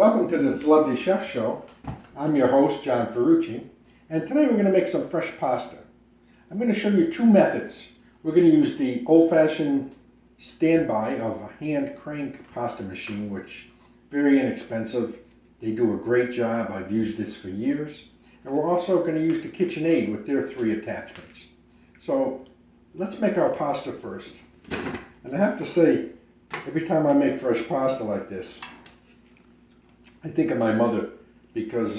Welcome to the Celebrity Chef Show. I'm your host, John Ferrucci, and today we're going to make some fresh pasta. I'm going to show you two methods. We're going to use the old-fashioned standby of a hand crank pasta machine, which is very inexpensive. They do a great job. I've used this for years. And we're also going to use the KitchenAid with their 3 attachments. So let's make our pasta first. And I have to say, every time I make fresh pasta like this, I think of my mother, because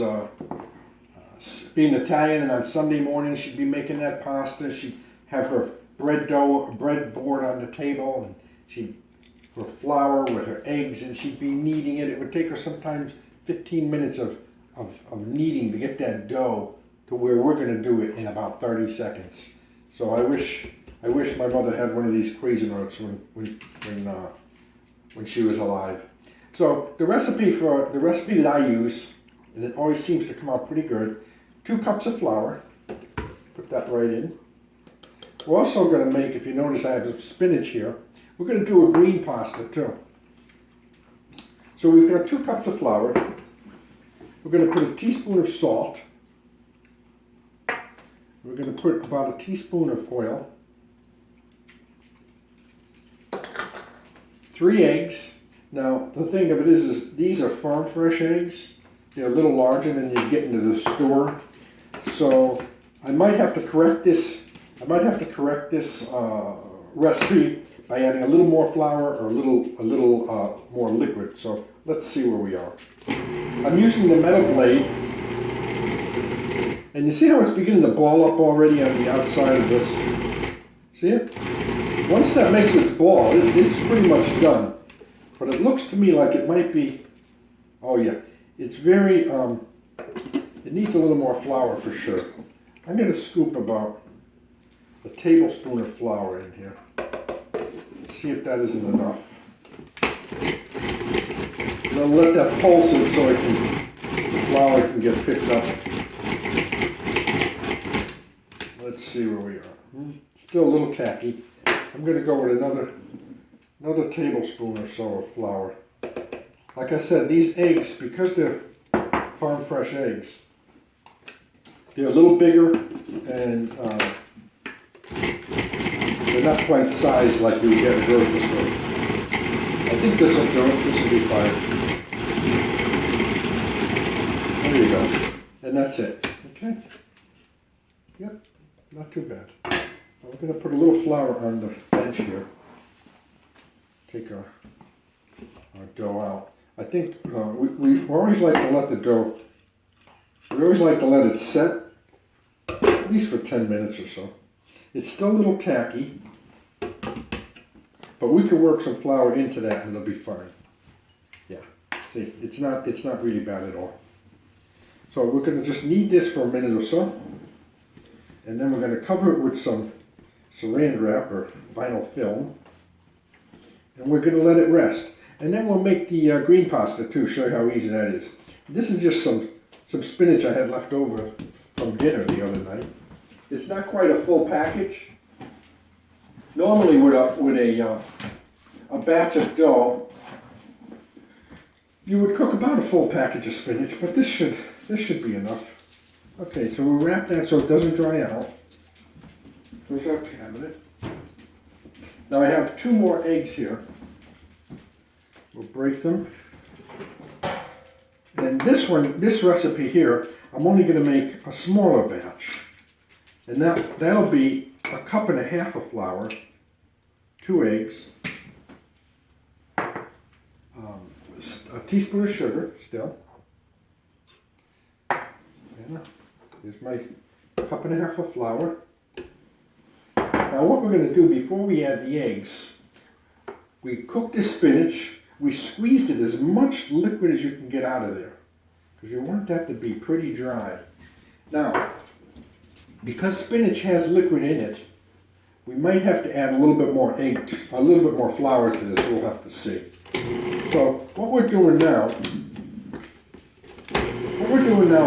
being Italian, and on Sunday morning she'd be making that pasta. She'd have her bread board on the table, and she'd her flour with her eggs, and she'd be kneading it. It would take her sometimes 15 minutes of kneading to get that dough to where we're going to do it in about 30 seconds. So I wish my mother had one of these Cuisinarts when she was alive. So the recipe that I use, and it always seems to come out pretty good, 2 cups of flour. Put that right in. We're also going to make, if you notice I have some spinach here, we're going to do a green pasta too. So we've got 2 cups of flour. We're going to put a teaspoon of salt. We're going to put about a teaspoon of oil. 3 eggs. Now, the thing of it is these are farm fresh eggs. They're a little larger than you get into the store. So I might have to correct this. Recipe by adding a little more flour or a little more liquid. So let's see where we are. I'm using the metal blade, and you see how it's beginning to ball up already on the outside of this. See it? Once that makes its ball, it's pretty much done. But it looks to me like it might be, oh yeah, it's very, it needs a little more flour for sure. I'm going to scoop about a tablespoon of flour in here. See if that isn't enough. I'm going to let that pulse in so the flour can get picked up. Let's see where we are. Still a little tacky. I'm going to go with another tablespoon or so of flour. Like I said, these eggs, because they're farm fresh eggs, they're a little bigger, and they're not quite sized like you would get at a grocery store. I think this will do it. This will be fine. There you go. And that's it. Okay? Yep. Not too bad. We're going to put a little flour on the bench here. Take our dough out. I think we always like to let the dough, we always like to let it set at least for 10 minutes or so. It's still a little tacky, but we can work some flour into that and it'll be fine. Yeah, see, it's not really bad at all. So we're going to just knead this for a minute or so, and then we're going to cover it with some saran wrap or vinyl film. And we're going to let it rest. And then we'll make the green pasta too, show you how easy that is. This is just some spinach I had left over from dinner the other night. It's not quite a full package. Normally with a batch of dough, you would cook about a full package of spinach, but this should be enough. Okay, so we'll wrap that so it doesn't dry out. There's our cabinet. Now I have 2 more eggs here. We'll break them. And this recipe here, I'm only going to make a smaller batch. And that'll be 1.5 cups of flour, 2 eggs, a teaspoon of sugar still. And here's my 1.5 cups of flour. Now what we're going to do before we add the eggs, we cook the spinach, we squeeze it as much liquid as you can get out of there, because you want that to be pretty dry. Now, because spinach has liquid in it, we might have to add a little bit more flour to this. We'll have to see. So what we're doing now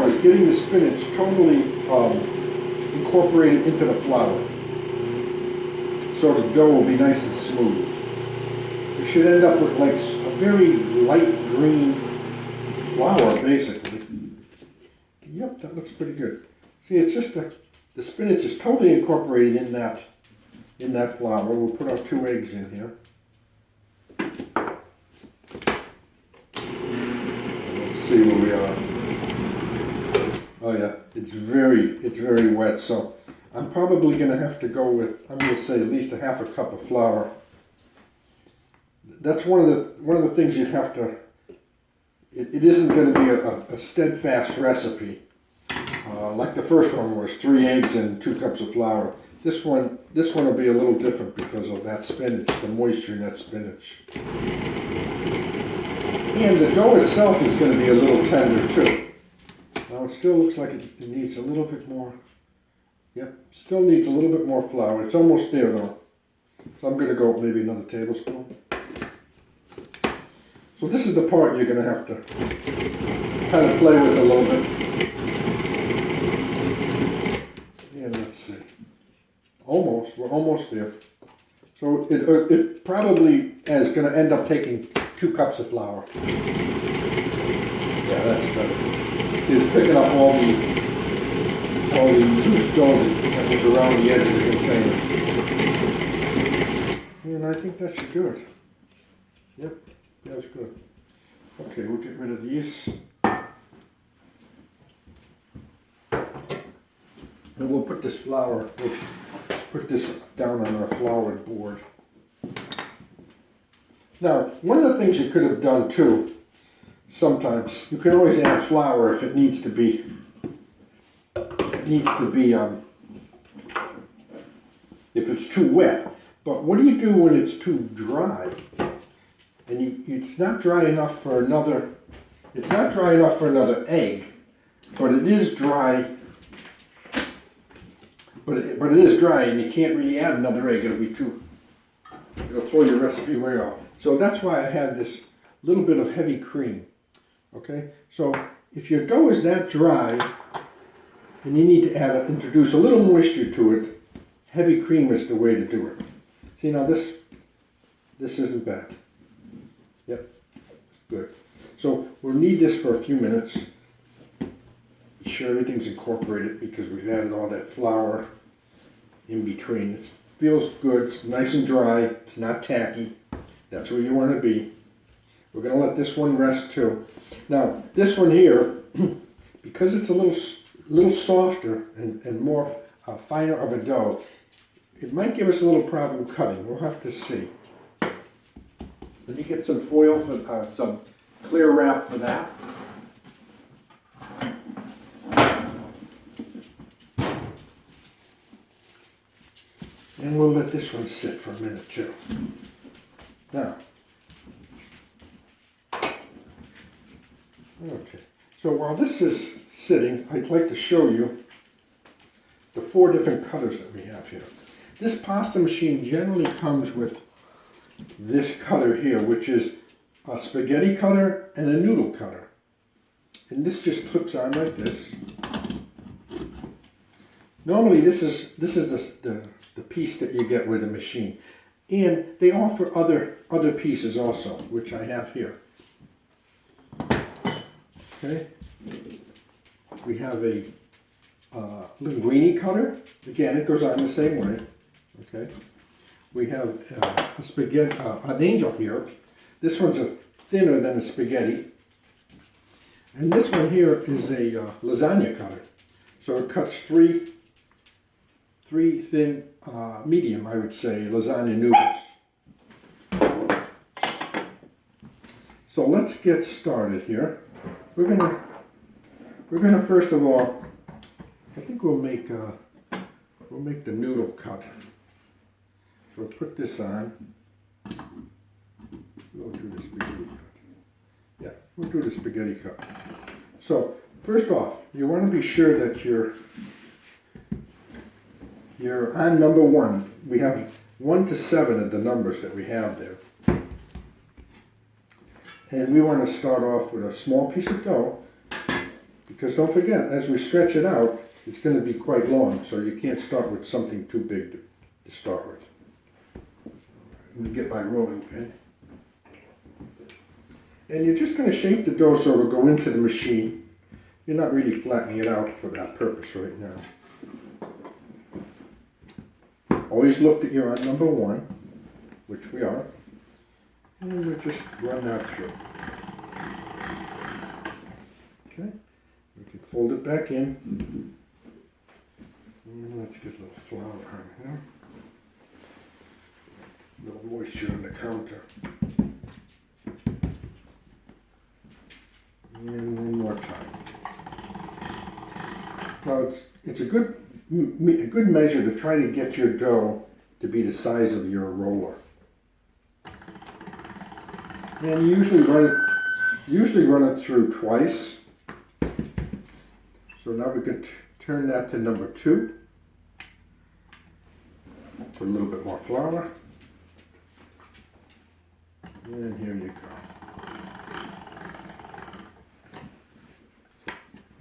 is getting the spinach totally incorporated into the flour, so the dough will be nice and smooth. We should end up with like a very light green flour, basically. Yep, that looks pretty good. See, it's just the spinach is totally incorporated in that flour. We'll put our 2 eggs in here. Let's see where we are. Oh yeah, it's very wet, so I'm probably going to have to go with, I'm going to say at least a half a cup of flour. That's one of the things you'd have to, it isn't going to be a steadfast recipe. Like the first one was 3 eggs and 2 cups of flour. This one will be a little different because of that spinach, the moisture in that spinach. And the dough itself is going to be a little tender too. Now it still looks like it needs a little bit more. Yep, still needs a little bit more flour. It's almost there though. So I'm going to go maybe another tablespoon. So this is the part you're going to have to kind of play with a little bit. And let's see. We're almost there. So it probably is going to end up taking 2 cups of flour. Yeah, that's better. See, it's picking up all the loose dough that was around the edge of the container. And I think that should do it. Yep, that's good. Okay, we'll get rid of these. And we'll put this flour, we'll put this down on our floured board. Now, one of the things you could have done too, sometimes, you can always add flour if it needs to be, if it's too wet. But what do you do when it's too dry? And it's not dry enough for another egg, but it is dry. But it is dry, and you can't really add another egg. It'll throw your recipe way off. So that's why I had this little bit of heavy cream. Okay, so if your dough is that dry, and you need to introduce a little moisture to it, heavy cream is the way to do it. See, now this isn't bad. Yep, good. So we'll need this for a few minutes. Be sure everything's incorporated because we've added all that flour in between. It feels good, it's nice and dry, it's not tacky. That's where you want to be. We're going to let this one rest too. Now, this one here, because it's a little softer and more finer of a dough, it might give us a little problem cutting. We'll have to see. Let me get some foil, some clear wrap for that. And we'll let this one sit for a minute too. Now, okay, so while this is sitting, I'd like to show you the 4 different cutters that we have here. This pasta machine generally comes with this cutter here, which is a spaghetti cutter and a noodle cutter. And this just clips on like this. Normally this is the piece that you get with the machine. And they offer other pieces also, which I have here. Okay. We have a linguine cutter. Again, it goes on the same way. Okay. We have a spaghetti, an angel here. This one's thinner than a spaghetti. And this one here is a lasagna cutter. So it cuts three thin, medium, I would say, lasagna noodles. So let's get started here. We're gonna first of all, I think we'll make the noodle cut. So we'll put this on. We'll do the spaghetti cut. Yeah, we'll do the spaghetti cut. So first off, you want to be sure that you're on number 1. We have 1 to 7 of the numbers that we have there. And we want to start off with a small piece of dough, because don't forget, as we stretch it out, it's going to be quite long, so you can't start with something too big to start with. Let me get my rolling pin. And you're just going to shape the dough so it'll go into the machine. You're not really flattening it out for that purpose right now. Always look that you're on number 1, which we are. And we'll just run that through. Okay, we can fold it back in. And let's get a little flour on here. A little moisture on the counter. And one more time. Now it's a good measure to try to get your dough to be the size of your roller. And you usually run it through twice. So now we can turn that to number 2. Put a little bit more flour. And here you go.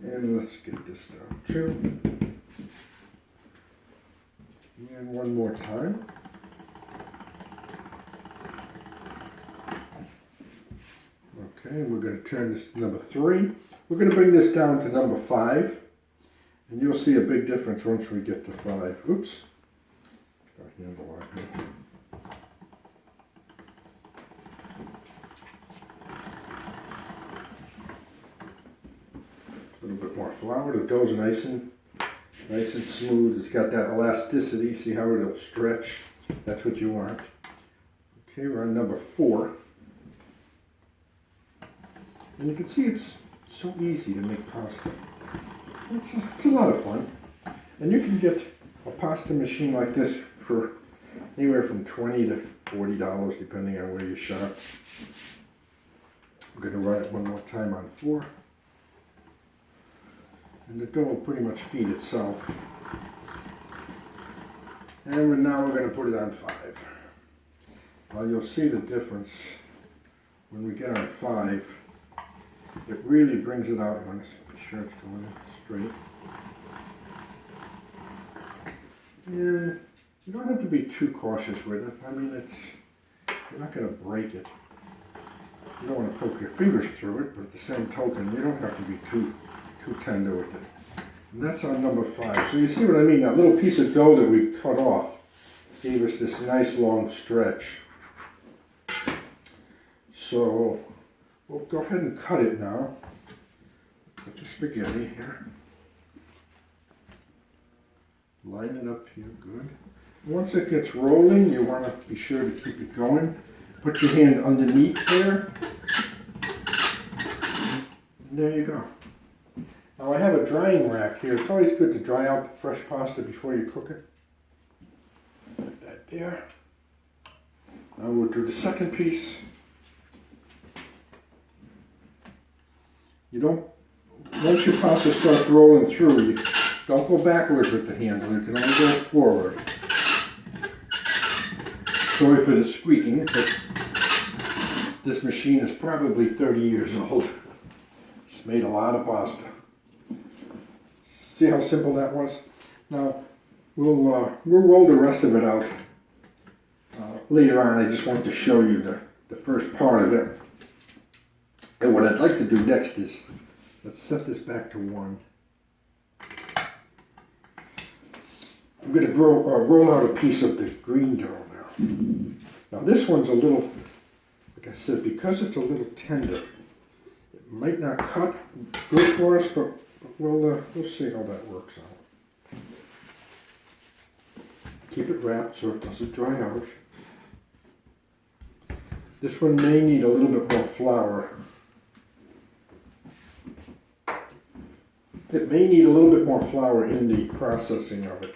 And let's get this down too. And one more time. Okay, we're going to turn this to number 3. We're going to bring this down to number 5. And you'll see a big difference once we get to 5. Oops. Got a handle on here. A little bit more flour. The dough's nice and smooth. It's got that elasticity. See how it'll stretch? That's what you want. Okay, we're on number 4. And you can see it's so easy to make pasta. It's a lot of fun. And you can get a pasta machine like this for anywhere from $20 to $40 depending on where you shop. We're going to run it one more time on 4. And the dough will pretty much feed itself. And now we're going to put it on 5. Well, you'll see the difference when we get on 5. It really brings it out. I want to be sure it's going in straight. And you don't have to be too cautious with it. I mean, you're not going to break it. You don't want to poke your fingers through it, but at the same token, you don't have to be too tender with it. And that's on number 5. So you see what I mean? That little piece of dough that we cut off gave us this nice long stretch. So we'll go ahead and cut it now. Put the spaghetti here. Line it up here, good. Once it gets rolling, you want to be sure to keep it going. Put your hand underneath there. And there you go. Now I have a drying rack here. It's always good to dry out the fresh pasta before you cook it. Put that there. Now we'll do the second piece. Once your pasta starts rolling through, you don't go backwards with the handle. You can only go forward. Sorry for the squeaking, but this machine is probably 30 years old. It's made a lot of pasta. See how simple that was? Now, we'll roll the rest of it out later on. I just want to show you the first part of it. And what I'd like to do next is, let's set this back to 1. I'm going to roll out a piece of the green dough now. Now this one's a little, like I said, because it's a little tender, it might not cut good for us, but we'll see how that works out. Keep it wrapped so it doesn't dry out. This one may need a little bit more flour. It may need a little bit more flour in the processing of it.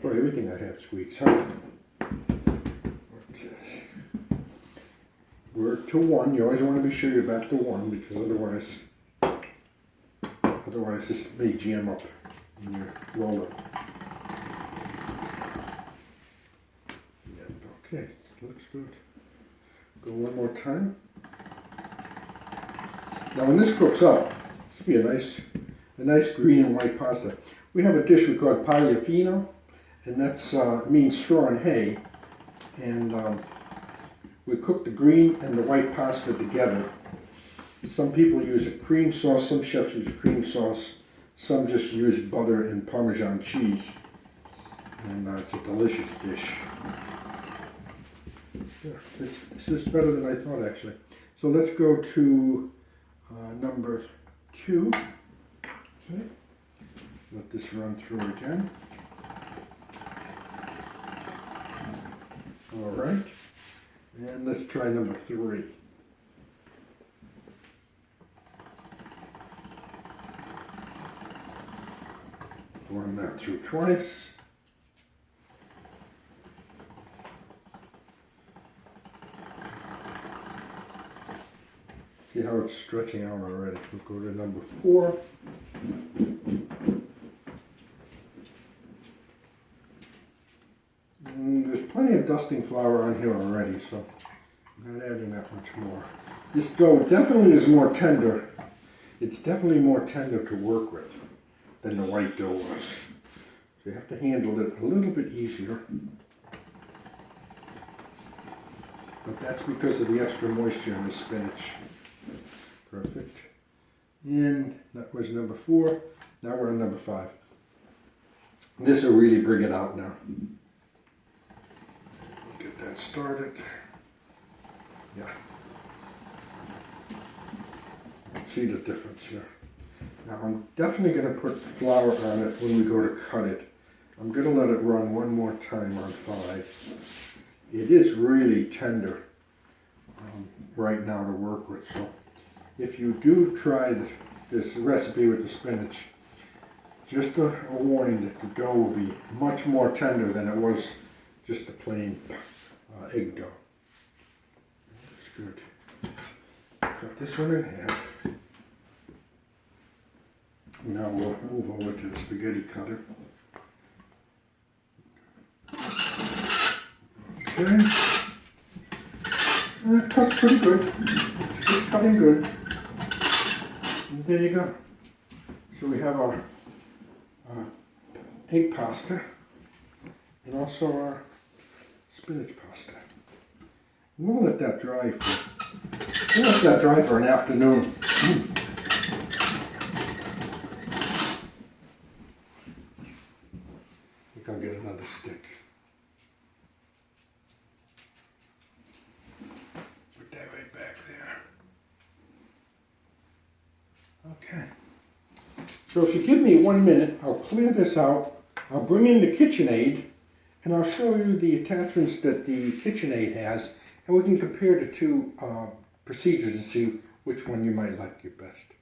Boy, everything I have squeaks, huh? Okay. We're to 1. You always want to be sure you're back to 1 because otherwise this may jam up in your roller. Okay, looks good. Go one more time. Now when this cooks up, this will be a nice green and white pasta. We have a dish we call pagliafino, and that's means straw and hay. And we cook the green and the white pasta together. Some people use a cream sauce, some chefs use a cream sauce, some just use butter and Parmesan cheese. And it's a delicious dish. Yeah, this is better than I thought, actually. So let's go to number 2. Okay. Let this run through again. All right. And let's try number 3. Run that through twice. See how it's stretching out already. We'll go to number 4. And there's plenty of dusting flour on here already, so I'm not adding that much more. This dough definitely is more tender. It's definitely more tender to work with than the white dough was. So you have to handle it a little bit easier. But that's because of the extra moisture in the spinach. Perfect. And that was number 4. Now we're on number 5. This will really bring it out now. Get that started. Yeah. See the difference here. Now I'm definitely going to put flour on it when we go to cut it. I'm going to let it run one more time on 5. It is really tender right now to work with. So if you do try this recipe with the spinach, just a warning that the dough will be much more tender than it was just the plain egg dough. That's good. Cut this one in half. Now we'll move over to the spaghetti cutter. Okay. It cuts pretty good. It's cutting good. And there you go. So we have our egg pasta and also our spinach pasta. We'll let that dry for an afternoon. I think I'll get another stick. Put that right back there. Okay. So if you give me 1 minute, I'll clear this out. I'll bring in the KitchenAid and I'll show you the attachments that the KitchenAid has, and we can compare the two procedures and see which one you might like your best.